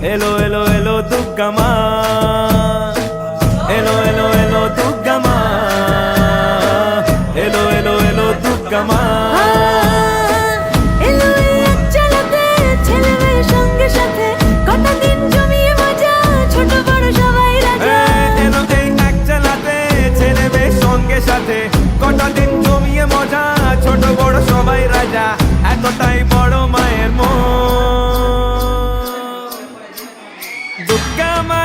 এলো এলো এলো দুর্গা মা, এলো এলো এলো দুর্গা মা, এলো এলো এলো দুর্গা মা। এলো এই এক চালাতে ছেলে মেয়ে সঙ্গে সাথে কটা দিন জমিয়ে মজা ছোট বড় সবাই রাজা। এলো এই এক চালাতে ছেলে মেয়ে সঙ্গে সাথে কটা দিন জমিয়ে মজা ছোট বড় সবাই রাজা। এতটাই বড় মায়ের মন দুর্গা মা।